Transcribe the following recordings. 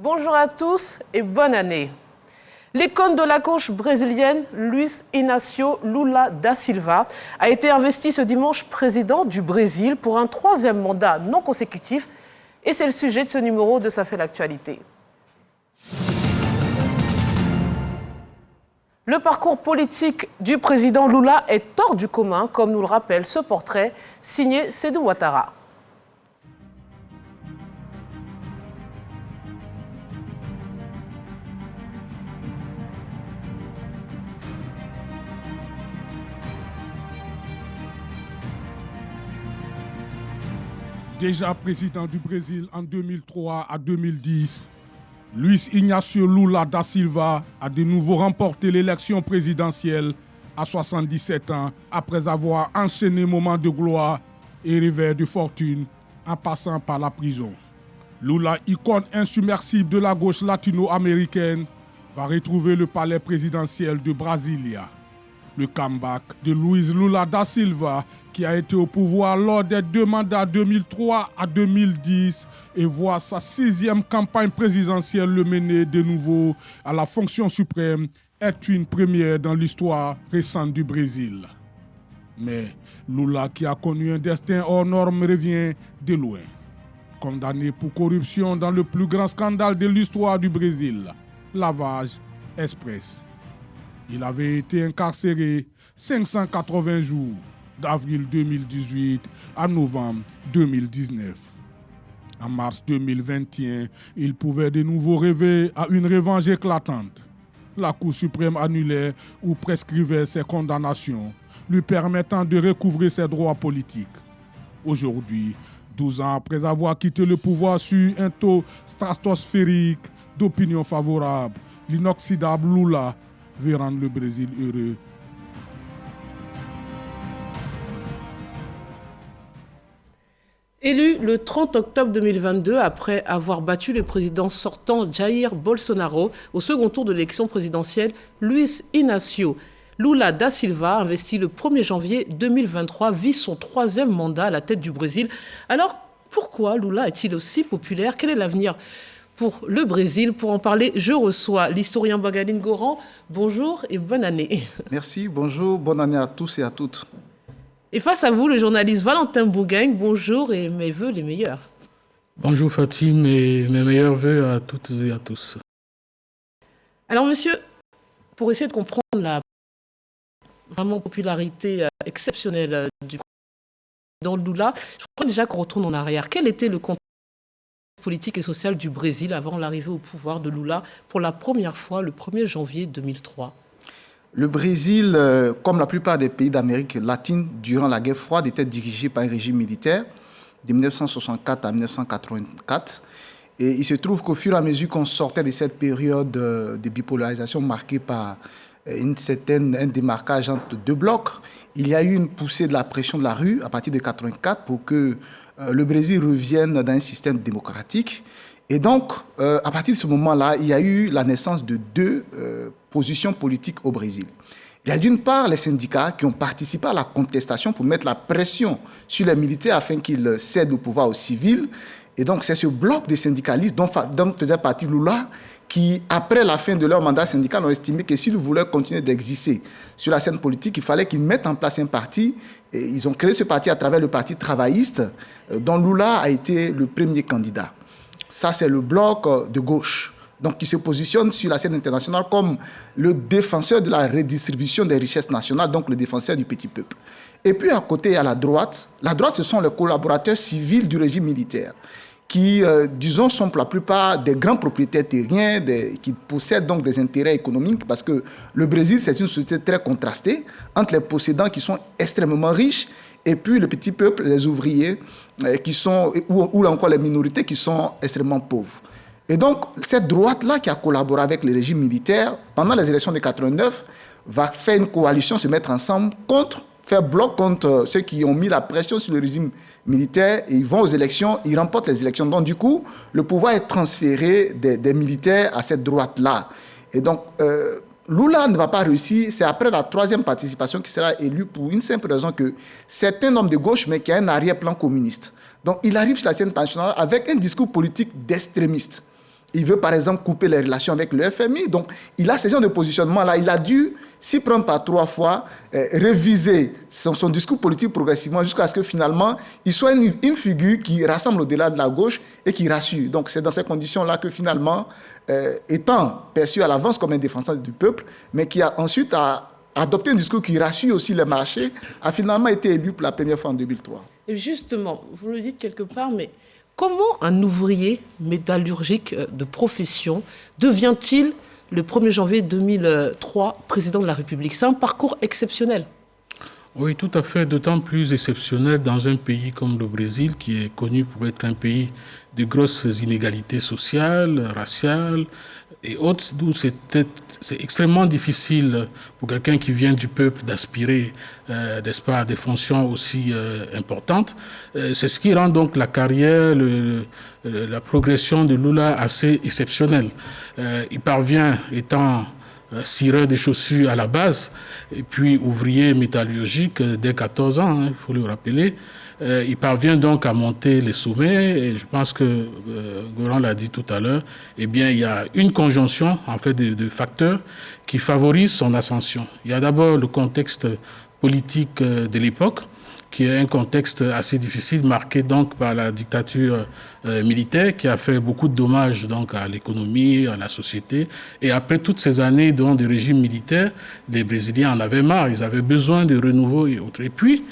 Bonjour à tous et bonne année. L'icône de la gauche brésilienne, Luiz Inácio Lula da Silva, a été investi ce dimanche président du Brésil pour un troisième mandat non consécutif. Et c'est le sujet de ce numéro de Ça fait l'actualité. Le parcours politique du président Lula est hors du commun, comme nous le rappelle ce portrait signé Sédou Ouattara. Déjà président du Brésil en 2003 à 2010, Luiz Inácio Lula da Silva a de nouveau remporté l'élection présidentielle à 77 ans après avoir enchaîné moments de gloire et revers de fortune en passant par la prison. Lula, icône insubmersible de la gauche latino-américaine, va retrouver le palais présidentiel de Brasilia. Le comeback de Luiz Lula da Silva, qui a été au pouvoir lors des deux mandats 2003 à 2010 et voit sa 6e campagne présidentielle le mener de nouveau à la fonction suprême, est une première dans l'histoire récente du Brésil. Mais Lula, qui a connu un destin hors norme, revient de loin. Condamné pour corruption dans le plus grand scandale de l'histoire du Brésil, lavage express. Il avait été incarcéré 580 jours, d'avril 2018 à novembre 2019. En mars 2021, il pouvait de nouveau rêver à une revanche éclatante. La Cour suprême annulait ou prescrivait ses condamnations, lui permettant de recouvrer ses droits politiques. Aujourd'hui, 12 ans après avoir quitté le pouvoir sur un taux stratosphérique d'opinion favorable, l'inoxydable Lula veut rendre le Brésil heureux. Élu le 30 octobre 2022 après avoir battu le président sortant Jair Bolsonaro au second tour de l'élection présidentielle, Luiz Inácio Lula da Silva, investi le 1er janvier 2023, vit son 3e mandat à la tête du Brésil. Alors, pourquoi Lula est-il aussi populaire? Quel est l'avenir pour le Brésil? Pour en parler, je reçois l'historien Bagaline Goran. Bonjour et bonne année. Merci, bonjour, bonne année à tous et à toutes. Et face à vous, le journaliste Valentin Bougagne, bonjour et mes vœux les meilleurs. Bonjour Fatim et mes meilleurs vœux à toutes et à tous. Alors monsieur, pour essayer de comprendre la vraiment popularité exceptionnelle du président Lula, je crois déjà qu'on retourne en arrière. Quel était le contexte politique et social du Brésil avant l'arrivée au pouvoir de Lula pour la première fois le 1er janvier 2003 ? Le Brésil, comme la plupart des pays d'Amérique latine, durant la guerre froide, était dirigé par un régime militaire de 1964 à 1984. Et il se trouve qu'au fur et à mesure qu'on sortait de cette période de bipolarisation marquée par un démarquage entre deux blocs, il y a eu une poussée de la pression de la rue à partir de 1984 pour que le Brésil revienne dans un système démocratique. Et donc, à partir de ce moment-là, il y a eu la naissance de deux positions politiques au Brésil. Il y a d'une part les syndicats qui ont participé à la contestation pour mettre la pression sur les militaires afin qu'ils cèdent au pouvoir aux civils. Et donc, c'est ce bloc de syndicalistes dont faisait partie Lula qui, après la fin de leur mandat syndical, ont estimé que s'ils voulaient continuer d'exister sur la scène politique, il fallait qu'ils mettent en place un parti. Et ils ont créé ce parti à travers le Parti travailliste, dont Lula a été le premier candidat. Ça, c'est le bloc de gauche, donc qui se positionne sur la scène internationale comme le défenseur de la redistribution des richesses nationales, donc le défenseur du petit peuple. Et puis à côté, il y a la droite. La droite, ce sont les collaborateurs civils du régime militaire qui, disons, sont pour la plupart des grands propriétaires terriens, qui possèdent donc des intérêts économiques, parce que le Brésil, c'est une société très contrastée entre les possédants qui sont extrêmement riches et puis le petit peuple, les ouvriers, qui sont, ou encore les minorités qui sont extrêmement pauvres. Et donc, cette droite-là qui a collaboré avec les régimes militaires pendant les élections de 89 va faire une coalition, se mettre ensemble faire bloc contre ceux qui ont mis la pression sur le régime militaire et ils vont aux élections, ils remportent les élections. Donc, du coup, le pouvoir est transféré des militaires à cette droite-là. Et donc, Lula ne va pas réussir, c'est après la 3e participation qu'il sera élu pour une simple raison que c'est un homme de gauche mais qui a un arrière-plan communiste. Donc il arrive sur la scène internationale avec un discours politique d'extrémiste. Il veut par exemple couper les relations avec le FMI. Donc il a ce genre de positionnement-là. Il a dû s'y prendre par 3 fois, réviser son discours politique progressivement jusqu'à ce que finalement il soit une figure qui rassemble au-delà de la gauche et qui rassure. Donc c'est dans ces conditions-là que finalement, étant perçu à l'avance comme un défenseur du peuple, mais qui a ensuite adopté un discours qui rassure aussi les marchés, a finalement été élu pour la première fois en 2003. Et justement, vous le dites quelque part, mais comment un ouvrier métallurgique de profession devient-il le 1er janvier 2003 président de la République? C'est un parcours exceptionnel. Oui, tout à fait, d'autant plus exceptionnel dans un pays comme le Brésil, qui est connu pour être un pays de grosses inégalités sociales, raciales et autres, d'où c'est extrêmement difficile pour quelqu'un qui vient du peuple d'aspirer, n'est-ce pas, à des fonctions aussi importantes. C'est ce qui rend donc la carrière, la progression de Lula assez exceptionnelle. Il parvient, étant cireur des chaussures à la base, et puis ouvrier métallurgique dès 14 ans, il faut le rappeler. Il parvient donc à monter les sommets, et je pense que Goran l'a dit tout à l'heure, eh bien, il y a une conjonction en fait de facteurs qui favorisent son ascension. Il y a d'abord le contexte politique de l'époque, qui est un contexte assez difficile, marqué donc par la dictature militaire, qui a fait beaucoup de dommages donc à l'économie, à la société. Et après toutes ces années de régime militaire, les Brésiliens en avaient marre, ils avaient besoin de renouveau et autres. Et puis,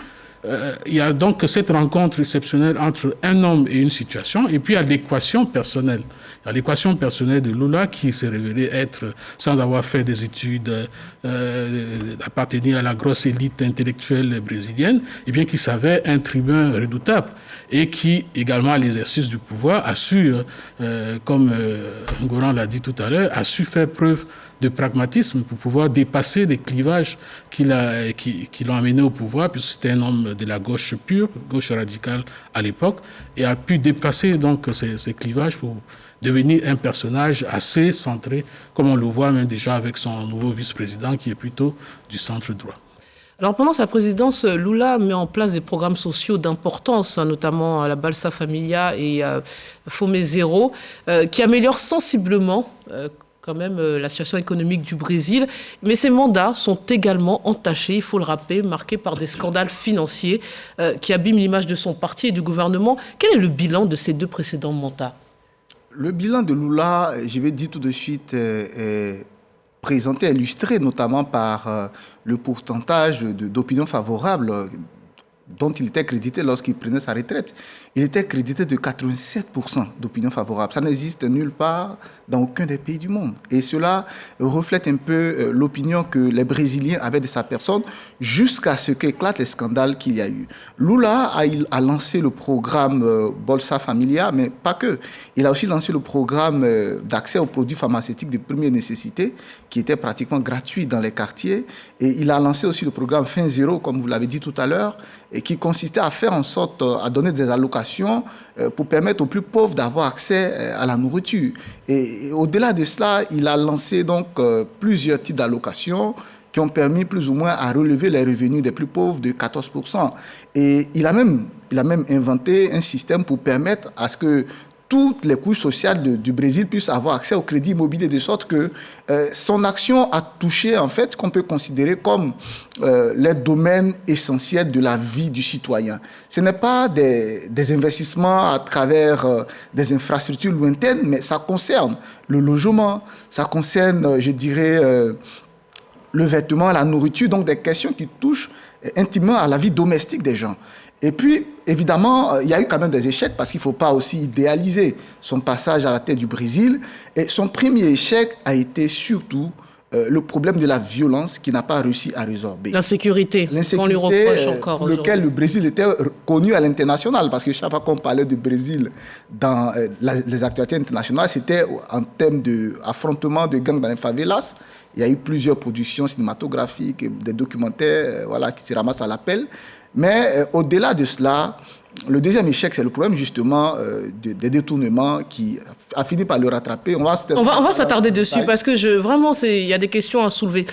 il y a donc cette rencontre exceptionnelle entre un homme et une situation, et puis il y a l'équation personnelle. Il y a l'équation personnelle de Lula qui s'est révélée être, sans avoir fait des études, appartenir à la grosse élite intellectuelle brésilienne, et bien qui s'avère un tribun redoutable, et qui, également à l'exercice du pouvoir, a su, comme Goran l'a dit tout à l'heure, a su faire preuve de pragmatisme pour pouvoir dépasser les clivages qui l'ont amené au pouvoir, puisque c'était un homme de la gauche pure, gauche radicale à l'époque, et a pu dépasser donc ces clivages pour devenir un personnage assez centré, comme on le voit même déjà avec son nouveau vice-président qui est plutôt du centre droit. Alors pendant sa présidence, Lula met en place des programmes sociaux d'importance, notamment la Bolsa Familia et Fome Zero, qui améliorent sensiblement quand même la situation économique du Brésil. Mais ces mandats sont également entachés, il faut le rappeler, marqués par des scandales financiers qui abîment l'image de son parti et du gouvernement. Quel est le bilan de ces 2 précédents mandats? Le bilan de Lula, je vais dire tout de suite, est présenté, illustré notamment par le pourcentage d'opinions favorables dont il était crédité lorsqu'il prenait sa retraite. Il était crédité de 87% d'opinions favorables. Ça n'existe nulle part dans aucun des pays du monde. Et cela reflète un peu l'opinion que les Brésiliens avaient de sa personne jusqu'à ce qu'éclatent les scandales qu'il y a eu. Lula a lancé le programme Bolsa Familia, mais pas que. Il a aussi lancé le programme d'accès aux produits pharmaceutiques de première nécessité, qui était pratiquement gratuit dans les quartiers. Et il a lancé aussi le programme Fin Zéro, comme vous l'avez dit tout à l'heure, et qui consistait à faire en sorte, à donner des allocations pour permettre aux plus pauvres d'avoir accès à la nourriture. Et au-delà de cela, il a lancé donc plusieurs types d'allocations qui ont permis plus ou moins à relever les revenus des plus pauvres de 14%. Et il a même inventé un système pour permettre à ce que toutes les couches sociales du Brésil puissent avoir accès au crédit immobilier, de sorte que son action a touché en fait ce qu'on peut considérer comme les domaines essentiels de la vie du citoyen. Ce n'est pas des investissements à travers des infrastructures lointaines, mais ça concerne le logement, ça concerne, je dirais, le vêtement, la nourriture, donc des questions qui touchent intimement à la vie domestique des gens. Et puis, évidemment, il y a eu quand même des échecs parce qu'il ne faut pas aussi idéaliser son passage à la tête du Brésil. Et son premier échec a été surtout le problème de la violence qu'il n'a pas réussi à résorber. L'insécurité, qu'on lui reproche encore pour lequel le Brésil était connu à l'international, parce que chaque fois qu'on parlait du Brésil dans les actualités internationales, c'était en termes d'affrontement de gangs dans les favelas. Il y a eu plusieurs productions cinématographiques, des documentaires qui se ramassent à l'appel. Mais au-delà de cela, le deuxième échec, c'est le problème justement des détournements qui a fini par le rattraper. On va s'attarder dessus parce que vraiment, il y a des questions à soulever.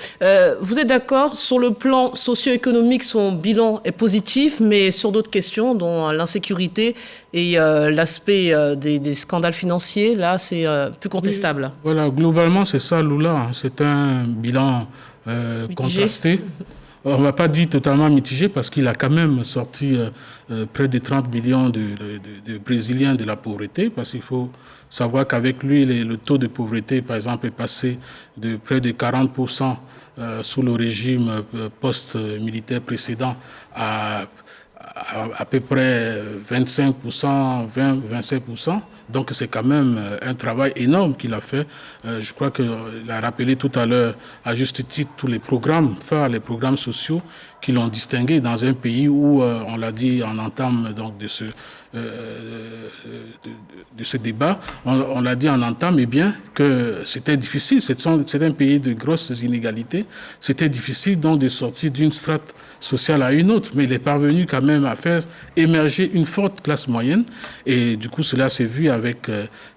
Vous êtes d'accord, sur le plan socio-économique, son bilan est positif, mais sur d'autres questions, dont l'insécurité et l'aspect des scandales financiers, là, c'est plus contestable. Oui, voilà, globalement, c'est ça, Lula. C'est un bilan contrasté. On ne va pas dire totalement mitigé parce qu'il a quand même sorti près de 30 millions de Brésiliens de la pauvreté, parce qu'il faut savoir qu'avec lui, le taux de pauvreté, par exemple, est passé de près de 40% sous le régime post-militaire précédent à peu près 25%, 20-25%. Donc c'est quand même un travail énorme qu'il a fait. Je crois qu'il a rappelé tout à l'heure, à juste titre, tous les programmes phares, les programmes sociaux qui l'ont distingué dans un pays où, on l'a dit en entame donc, de ce débat, on l'a dit en entame, eh bien, que c'était difficile. C'est un pays de grosses inégalités. C'était difficile donc de sortir d'une strate sociale à une autre, mais il est parvenu quand même à faire émerger une forte classe moyenne. Et du coup, cela s'est vu avec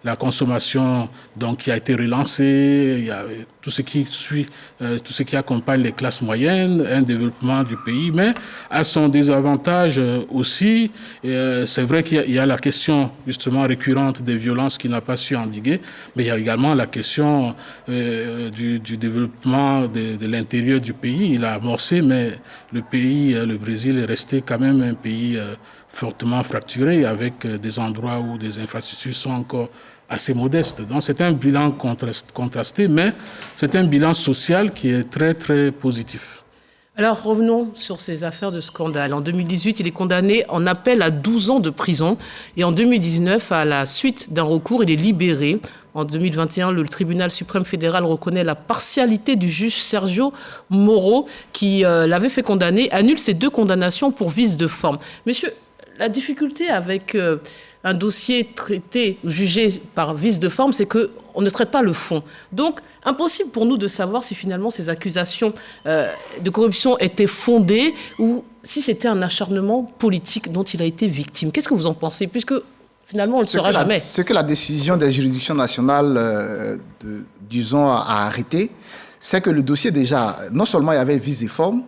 la consommation donc, qui a été relancée, il y a tout ce qui suit, tout ce qui accompagne les classes moyennes, un développement du pays, mais à son désavantage aussi. C'est vrai qu'il y a la question justement récurrente des violences qu'il n'a pas su endiguer, mais il y a également la question du développement de l'intérieur du pays. Il a amorcé, mais le Brésil est resté quand même un pays fortement fracturé, avec des endroits où des infrastructures sont encore assez modestes. Donc c'est un bilan contrasté, mais c'est un bilan social qui est très, très positif. Alors revenons sur ces affaires de scandale. En 2018, il est condamné en appel à 12 ans de prison. Et en 2019, à la suite d'un recours, il est libéré. En 2021, le tribunal suprême fédéral reconnaît la partialité du juge Sergio Moro, qui l'avait fait condamner, annule ces 2 condamnations pour vice de forme. Monsieur, la difficulté avec un dossier traité, jugé par vice de forme, c'est qu'on ne traite pas le fond. Donc, impossible pour nous de savoir si finalement ces accusations de corruption étaient fondées ou si c'était un acharnement politique dont il a été victime. Qu'est-ce que vous en pensez ? Puisque finalement, on ne le saura jamais. Ce que la décision des juridictions nationales, disons, a arrêté, c'est que le dossier déjà, non seulement il y avait vice de forme,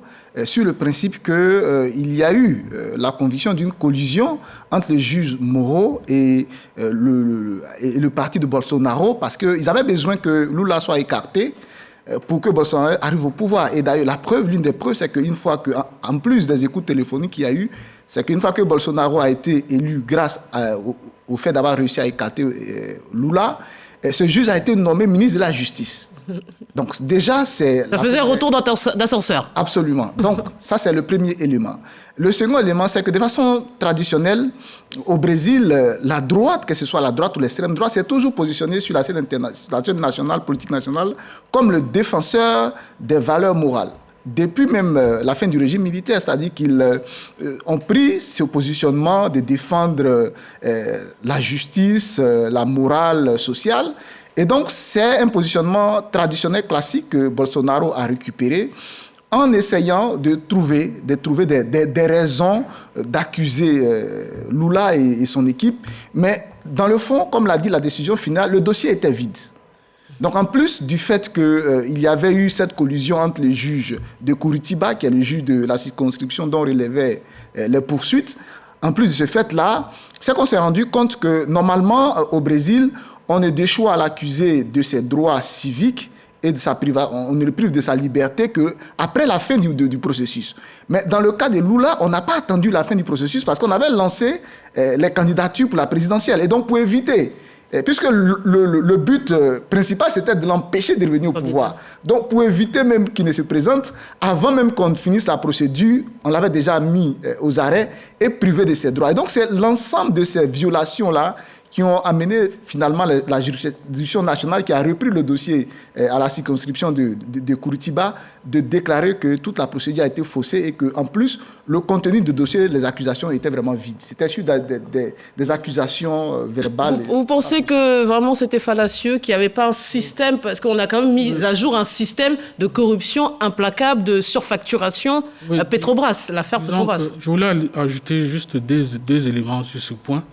sur le principe qu'il y a eu la conviction d'une collusion entre le juge Moro et le parti de Bolsonaro, parce qu'ils avaient besoin que Lula soit écarté pour que Bolsonaro arrive au pouvoir. Et d'ailleurs, l'une des preuves, c'est qu'une fois que, en plus des écoutes téléphoniques qu'il y a eu, c'est qu'une fois que Bolsonaro a été élu grâce au fait d'avoir réussi à écarter Lula, ce juge a été nommé ministre de la Justice. Donc déjà, ça faisait un retour d'ascenseur. Absolument. Donc ça, c'est le premier élément. Le second élément, c'est que de façon traditionnelle, au Brésil, la droite, que ce soit la droite ou l'extrême droite, s'est toujours positionnée sur la scène nationale, politique nationale, comme le défenseur des valeurs morales. Depuis même la fin du régime militaire, c'est-à-dire qu'ils ont pris ce positionnement de défendre la justice, la morale sociale. Et donc, c'est un positionnement traditionnel classique que Bolsonaro a récupéré en essayant de trouver des raisons d'accuser Lula et son équipe. Mais dans le fond, comme l'a dit la décision finale, le dossier était vide. Donc, en plus du fait qu'il y avait eu cette collusion entre les juges de Curitiba, qui est le juge de la circonscription dont relevait les poursuites, en plus de ce fait-là, c'est qu'on s'est rendu compte que normalement, au Brésil, on ne déchoit à l'accusé de ses droits civiques et on ne le prive de sa liberté qu'après la fin du processus. Mais dans le cas de Lula, on n'a pas attendu la fin du processus parce qu'on avait lancé les candidatures pour la présidentielle. Et donc, pour éviter, puisque le but principal, c'était de l'empêcher de revenir au pouvoir. Donc, pour éviter même qu'il ne se présente, avant même qu'on finisse la procédure, on l'avait déjà mis aux arrêts et privé de ses droits. Et donc, c'est l'ensemble de ces violations-là qui ont amené finalement la juridiction nationale qui a repris le dossier à la circonscription de Curitiba de déclarer que toute la procédure a été faussée et qu'en plus, le contenu du dossier, les accusations étaient vraiment vides. C'était sur des accusations verbales. Vous pensez que vraiment c'était fallacieux, qu'il n'y avait pas un système, parce qu'on a quand même mis à jour un système de corruption implacable, de surfacturation à Petrobras, l'affaire Petrobras. Je voulais ajouter juste deux éléments sur ce point.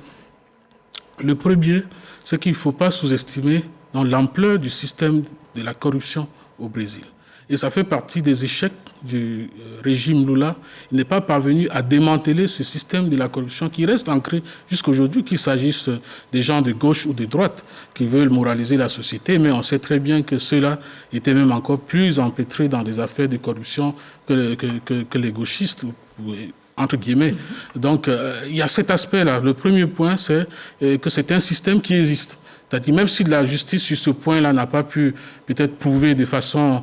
Le premier, c'est qu'il ne faut pas sous-estimer l'ampleur du système de la corruption au Brésil. Et ça fait partie des échecs du régime Lula. Il n'est pas parvenu à démanteler ce système de la corruption qui reste ancré jusqu'aujourd'hui, qu'il s'agisse des gens de gauche ou de droite qui veulent moraliser la société. Mais on sait très bien que ceux-là étaient même encore plus empêtrés dans des affaires de corruption que les gauchistes, entre guillemets. Donc, il y a cet aspect-là. Le premier point, c'est que c'est un système qui existe. C'est-à-dire, même si la justice, sur ce point-là, n'a pas pu peut-être prouver de façon,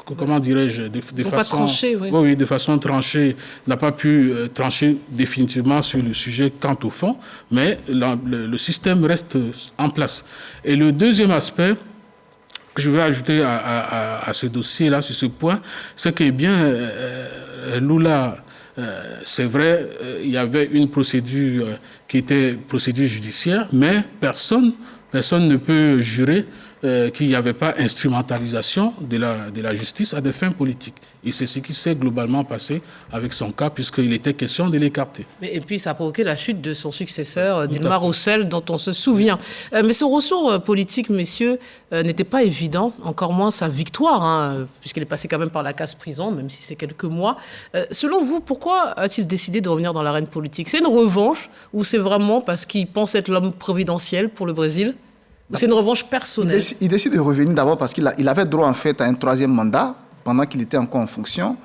comment dirais-je, de façon tranchée, n'a pas pu trancher définitivement sur le sujet quant au fond, mais le système reste en place. Et le deuxième aspect que je veux ajouter à ce dossier-là, sur ce point, c'est que, bien, Lula, c'est vrai, il y avait une procédure qui était procédure judiciaire, mais personne ne peut jurer qu'il n'y avait pas instrumentalisation de la justice à des fins politiques. Et c'est ce qui s'est globalement passé avec son cas, puisqu'il était question de l'écarter. Et puis, ça a provoqué la chute de son successeur, Dilma Rousseff, dont on se souvient. Mais son ressort politique, messieurs, n'était pas évident, encore moins sa victoire, puisqu'il est passé quand même par la case prison, même si c'est quelques mois. Selon vous, pourquoi a-t-il décidé de revenir dans l'arène politique? C'est une revanche ou c'est vraiment parce qu'il pense être l'homme providentiel pour le Brésil? Ou c'est une revanche personnelle? Il décide de revenir d'abord parce qu'il avait droit en fait à un troisième mandat pendant qu'il était encore en fonction.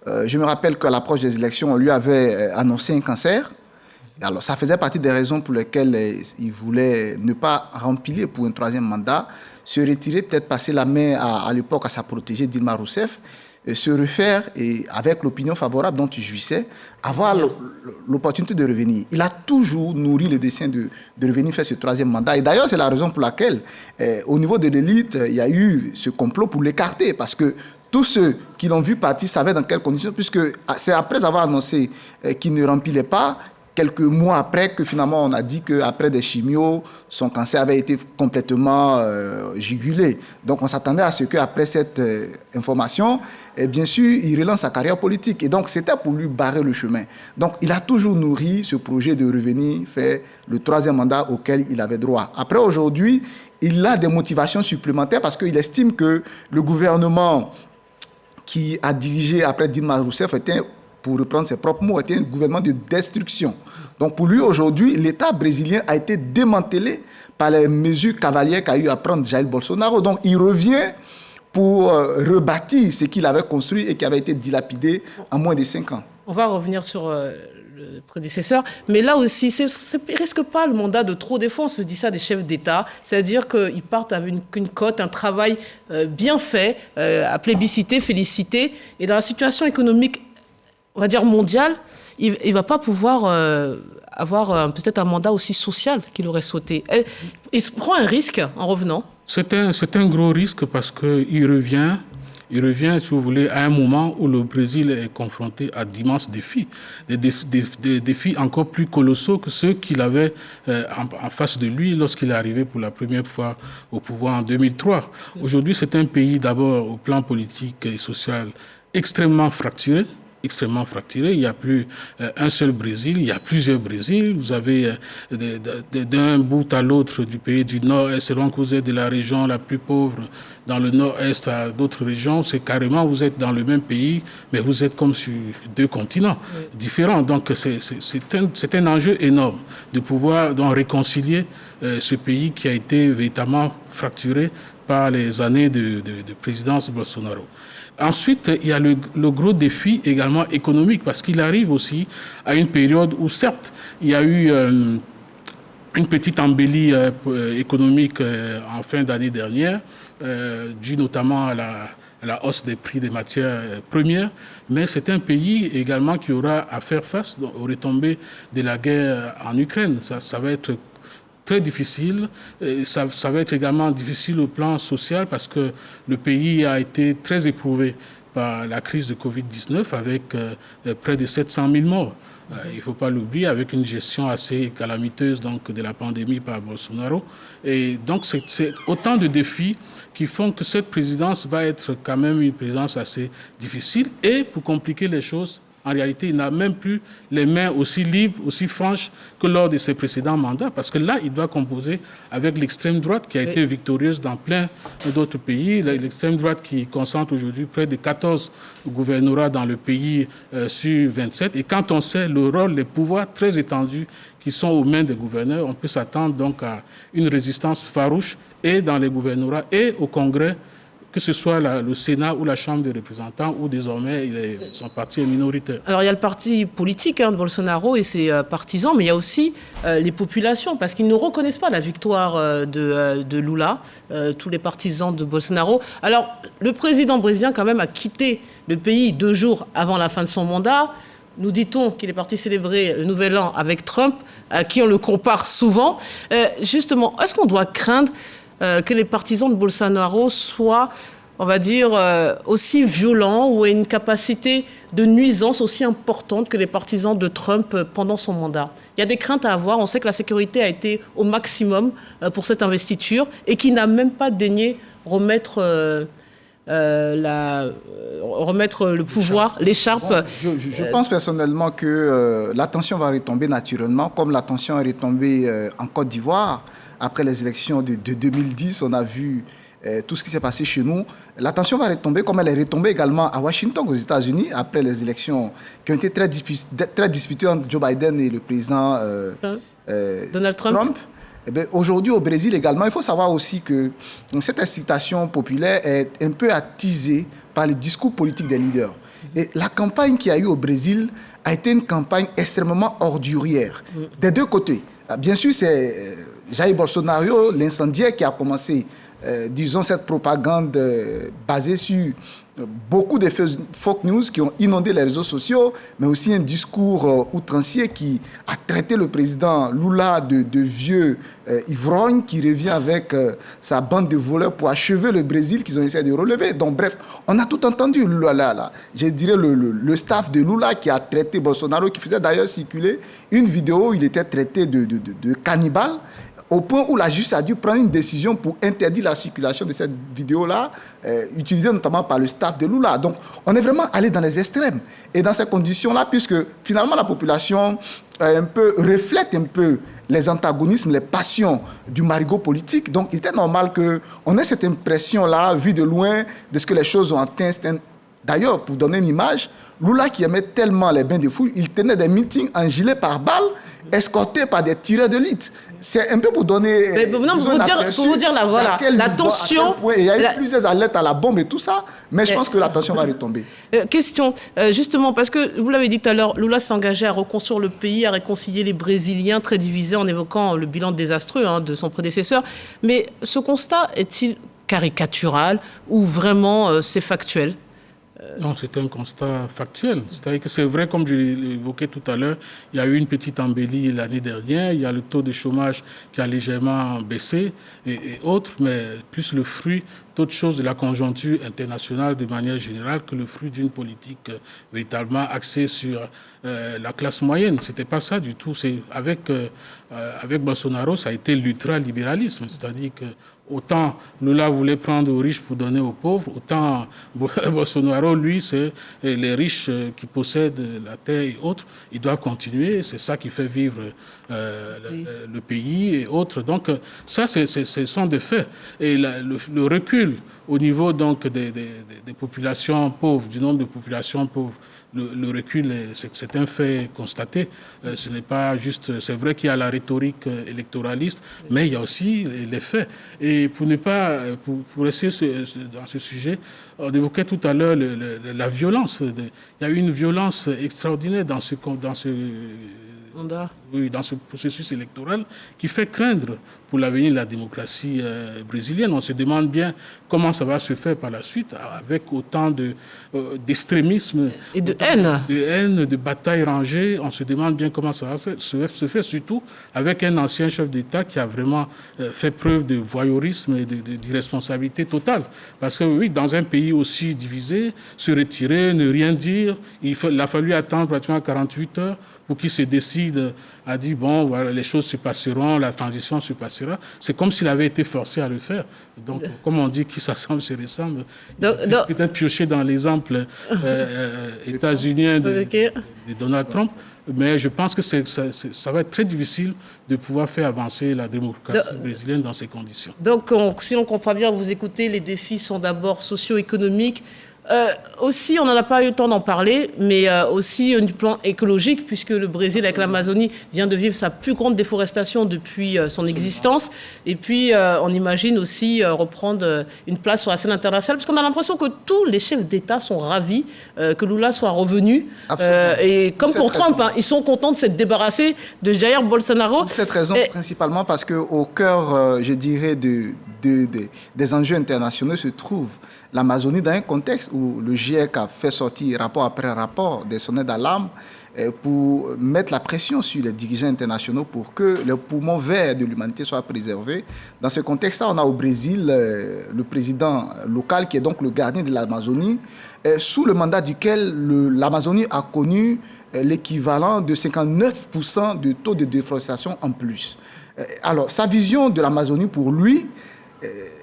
Je me rappelle qu'à l'approche des élections, on lui avait annoncé un cancer. Alors, ça faisait partie des raisons pour lesquelles il voulait ne pas remplir pour un troisième mandat, se retirer, peut-être passer la main à l'époque à sa protégée Dilma Rousseff, se refaire, et avec l'opinion favorable dont il jouissait, avoir l'opportunité de revenir. Il a toujours nourri le dessein de revenir faire ce troisième mandat. Et d'ailleurs, c'est la raison pour laquelle, au niveau de l'élite, il y a eu ce complot pour l'écarter, parce que tous ceux qui l'ont vu partir savaient dans quelles conditions, puisque c'est après avoir annoncé qu'il ne remplissait pas, quelques mois après que finalement on a dit qu'après des chimios, son cancer avait été complètement jugulé. Donc on s'attendait à ce qu'après cette information, bien sûr, il relance sa carrière politique. Et donc c'était pour lui barrer le chemin. Donc il a toujours nourri ce projet de revenir faire le troisième mandat auquel il avait droit. Après aujourd'hui, il a des motivations supplémentaires parce qu'il estime que le gouvernement qui a dirigé après Dilma Rousseff était, pour reprendre ses propres mots, était un gouvernement de destruction. Donc pour lui, aujourd'hui, l'État brésilien a été démantelé par les mesures cavalières qu'a eu à prendre Jair Bolsonaro. Donc il revient pour rebâtir ce qu'il avait construit et qui avait été dilapidé en moins de 5 ans. On va revenir sur le prédécesseur, mais là aussi, il risque pas le mandat de trop. Des fois, on se dit ça des chefs d'État, c'est-à-dire qu'ils partent avec une cote, un travail bien fait, à plébisciter, féliciter, et dans la situation économique, on va dire mondiale, il ne va pas pouvoir avoir peut-être un mandat aussi social qu'il aurait souhaité. Il se prend un risque en revenant. C'est un gros risque parce qu'il revient, si vous voulez, à un moment où le Brésil est confronté à d'immenses défis, des défis encore plus colossaux que ceux qu'il avait en face de lui lorsqu'il est arrivé pour la première fois au pouvoir en 2003. Aujourd'hui, c'est un pays d'abord au plan politique et social extrêmement fracturé. Il n'y a plus un seul Brésil, il y a plusieurs Brésils. Vous avez d'un bout à l'autre du pays du Nord-Est, selon que vous êtes de la région la plus pauvre, dans le Nord-Est à d'autres régions, c'est carrément, vous êtes dans le même pays, mais vous êtes comme sur deux continents différents. Donc c'est un enjeu énorme de pouvoir donc réconcilier ce pays qui a été véritablement fracturé par les années de présidence Bolsonaro. Ensuite, il y a le gros défi également économique, parce qu'il arrive aussi à une période où, certes, il y a eu une petite embellie économique en fin d'année dernière, due notamment à la hausse des prix des matières premières, mais c'est un pays également qui aura à faire face aux retombées de la guerre en Ukraine. Ça va être très difficile. Et ça va être également difficile au plan social parce que le pays a été très éprouvé par la crise de Covid-19 avec près de 700 000 morts. Il ne faut pas l'oublier, avec une gestion assez calamiteuse donc, de la pandémie par Bolsonaro. Et donc, c'est autant de défis qui font que cette présidence va être quand même une présidence assez difficile. Et pour compliquer les choses, en réalité, il n'a même plus les mains aussi libres, aussi franches que lors de ses précédents mandats. Parce que là, il doit composer avec l'extrême droite qui a été victorieuse dans plein d'autres pays. L'extrême droite qui concentre aujourd'hui près de 14 gouvernorats dans le pays sur 27. Et quand on sait le rôle, les pouvoirs très étendus qui sont aux mains des gouverneurs, on peut s'attendre donc à une résistance farouche et dans les gouvernorats et au Congrès, que ce soit le Sénat ou la Chambre des représentants, où désormais son parti est minoritaire. Alors il y a le parti politique de Bolsonaro et ses partisans, mais il y a aussi les populations, parce qu'ils ne reconnaissent pas la victoire de Lula, tous les partisans de Bolsonaro. Alors le président brésilien quand même a quitté le pays 2 jours avant la fin de son mandat. Nous dit-on qu'il est parti célébrer le Nouvel An avec Trump, à qui on le compare souvent. Justement, est-ce qu'on doit craindre que les partisans de Bolsonaro soient, on va dire, aussi violents ou aient une capacité de nuisance aussi importante que les partisans de Trump pendant son mandat? Il y a des craintes à avoir. On sait que la sécurité a été au maximum pour cette investiture et qu'il n'a même pas daigné remettre le pouvoir, l'écharpe. Bon, je pense personnellement que la tension va retomber naturellement, comme la tension est retombée en Côte d'Ivoire. Après les élections de 2010, on a vu tout ce qui s'est passé chez nous. La tension va retomber, comme elle est retombée également à Washington, aux États-Unis, après les élections qui ont été très disputées entre Joe Biden et le président Donald Trump. Eh bien, aujourd'hui, au Brésil également, il faut savoir aussi que cette incitation populaire est un peu attisée par le discours politique des leaders. Et la campagne qu'il y a eu au Brésil a été une campagne extrêmement ordurière, des deux côtés. Bien sûr, c'est Jair Bolsonaro, l'incendiaire, qui a commencé, disons, cette propagande basée sur beaucoup de fake news qui ont inondé les réseaux sociaux, mais aussi un discours outrancier qui a traité le président Lula de vieux ivrogne qui revient avec sa bande de voleurs pour achever le Brésil qu'ils ont essayé de relever. Donc bref, on a tout entendu. Je dirais le staff de Lula qui a traité Bolsonaro, qui faisait d'ailleurs circuler une vidéo où il était traité de cannibale, au point où la justice a dû prendre une décision pour interdire la circulation de cette vidéo-là, utilisée notamment par le staff de Lula. Donc, on est vraiment allé dans les extrêmes. Et dans ces conditions-là, puisque finalement la population reflète un peu les antagonismes, les passions du marigot politique, donc il était normal qu'on ait cette impression-là, vue de loin, de ce que les choses ont atteint. D'ailleurs, pour donner une image, Lula qui aimait tellement les bains de foule, il tenait des meetings en gilet pare-balles, escortés par des tireurs d'élite. C'est un peu pour donner... pour vous dire la tension... Il y a eu plusieurs alertes à la bombe et tout ça, mais je pense que la tension va retomber. Question, justement, parce que vous l'avez dit tout à l'heure, Lula s'engageait à reconstruire le pays, à réconcilier les Brésiliens très divisés en évoquant le bilan désastreux de son prédécesseur. Mais ce constat est-il caricatural ou vraiment c'est factuel ? Non, c'est un constat factuel. C'est-à-dire que c'est vrai, comme je l'évoquais tout à l'heure, il y a eu une petite embellie l'année dernière, il y a le taux de chômage qui a légèrement baissé et autres, mais plus le fruit d'autres choses de la conjoncture internationale de manière générale que le fruit d'une politique véritablement axée sur la classe moyenne. C'était pas ça du tout. C'est avec Bolsonaro, ça a été l'ultralibéralisme, c'est-à-dire que autant Lula voulait prendre aux riches pour donner aux pauvres, autant Bolsonaro, lui, c'est les riches qui possèdent la terre et autres, ils doivent continuer. C'est ça qui fait vivre le pays et autres. Donc ça, ce sont des faits. Et le recul au niveau donc des populations pauvres, du nombre de populations pauvres, le recul, c'est un fait constaté. Ce n'est pas juste... C'est vrai qu'il y a la rhétorique électoraliste, mais il y a aussi les faits. Et pour ne pas... Pour rester dans ce sujet, on évoquait tout à l'heure la violence. Il y a eu une violence extraordinaire dans ce dans ce processus électoral qui fait craindre pour l'avenir de la démocratie brésilienne. On se demande bien comment ça va se faire par la suite, avec autant d'extrémisme et de haine. De batailles rangées. On se demande bien comment ça va se faire, surtout avec un ancien chef d'État qui a vraiment fait preuve de voyeurisme et d'irresponsabilité totale. Parce que oui, dans un pays aussi divisé, se retirer, ne rien dire, il a fallu attendre pratiquement 48 heures pour qu'il se décide à dire, bon, voilà, les choses se passeront, la transition se passera. C'est comme s'il avait été forcé à le faire. Donc, comme on dit, qui s'assemble se ressemble. Peut-être piocher dans l'exemple états-unien de Donald Trump, mais je pense que ça va être très difficile de pouvoir faire avancer la démocratie brésilienne dans ces conditions. Donc, si on comprend bien, vous écoutez, les défis sont d'abord socio-économiques. Aussi, on n'en a pas eu le temps d'en parler, mais aussi du plan écologique, puisque le Brésil, avec l'Amazonie, vient de vivre sa plus grande déforestation depuis son existence. Et puis, on imagine aussi reprendre une place sur la scène internationale, parce qu'on a l'impression que tous les chefs d'État sont ravis que Lula soit revenu. Et comme pour Trump, ils sont contents de s'être débarrassés de Jair Bolsonaro. Pour cette raison, principalement parce qu'au cœur, je dirais, des enjeux internationaux se trouve l'Amazonie, dans un contexte où le GIEC a fait sortir rapport après rapport des sonnets d'alarme pour mettre la pression sur les dirigeants internationaux pour que le poumon vert de l'humanité soit préservé. Dans ce contexte-là, on a au Brésil le président local qui est donc le gardien de l'Amazonie, sous le mandat duquel l'Amazonie a connu l'équivalent de 59% de taux de déforestation en plus. Alors, sa vision de l'Amazonie pour lui,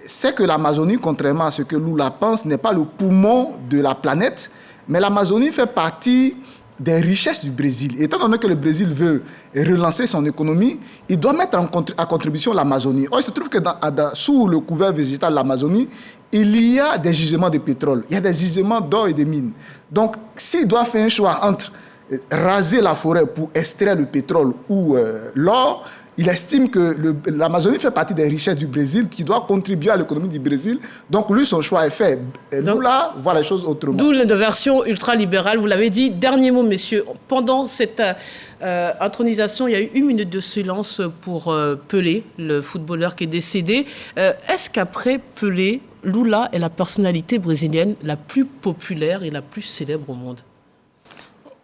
c'est que l'Amazonie, contrairement à ce que Lula pense, n'est pas le poumon de la planète, mais l'Amazonie fait partie des richesses du Brésil. Étant donné que le Brésil veut relancer son économie, il doit mettre à contribution l'Amazonie. Or, il se trouve que sous le couvert végétal de l'Amazonie, il y a des gisements de pétrole, il y a des gisements d'or et de mines. Donc, s'il doit faire un choix entre raser la forêt pour extraire le pétrole ou l'or, il estime que l'Amazonie fait partie des richesses du Brésil qui doit contribuer à l'économie du Brésil. Donc, lui, son choix est fait. Lula voit les choses autrement. D'où la version ultralibérale, vous l'avez dit. Dernier mot, messieurs. Pendant cette intronisation, il y a eu 1 minute de silence pour Pelé, le footballeur qui est décédé. Est-ce qu'après Pelé, Lula est la personnalité brésilienne la plus populaire et la plus célèbre au monde ?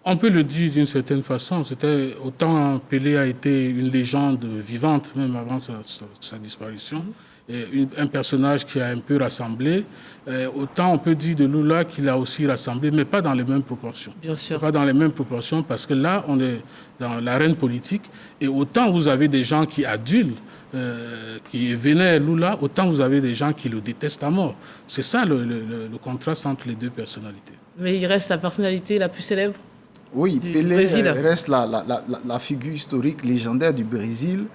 On peut le dire d'une certaine façon. Autant Pelé a été une légende vivante, même avant sa disparition, et un personnage qui a un peu rassemblé. Autant on peut dire de Lula qu'il a aussi rassemblé, mais pas dans les mêmes proportions. Bien sûr. Pas dans les mêmes proportions, parce que là, on est dans l'arène politique. Et autant vous avez des gens qui adulent, qui vénèrent Lula, autant vous avez des gens qui le détestent à mort. C'est ça le contraste entre les deux personnalités. Mais il reste la personnalité la plus célèbre ? Oui, Pelé reste la figure historique légendaire du Brésil.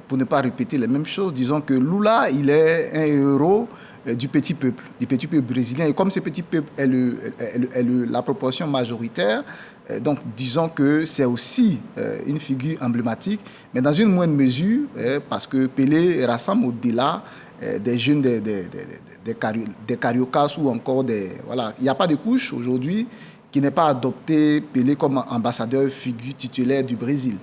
Pour ne pas répéter les mêmes choses, disons que Lula, il est un héros du petit peuple brésilien. Et comme ce petit peuple est la proportion majoritaire, donc disons que c'est aussi une figure emblématique, mais dans une moindre mesure, parce que Pelé rassemble au-delà des jeunes des Cariocas ou encore des... Voilà, il n'y a pas de couche aujourd'hui qui n'ait pas adopté Pelé comme ambassadeur figure titulaire du Brésil.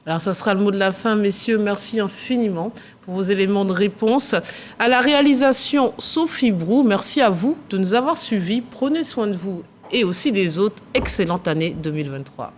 Alors, ça sera le mot de la fin, messieurs. Merci infiniment pour vos éléments de réponse. À la réalisation, Sophie Brou, merci à vous de nous avoir suivis. Prenez soin de vous et aussi des autres. Excellente année 2023.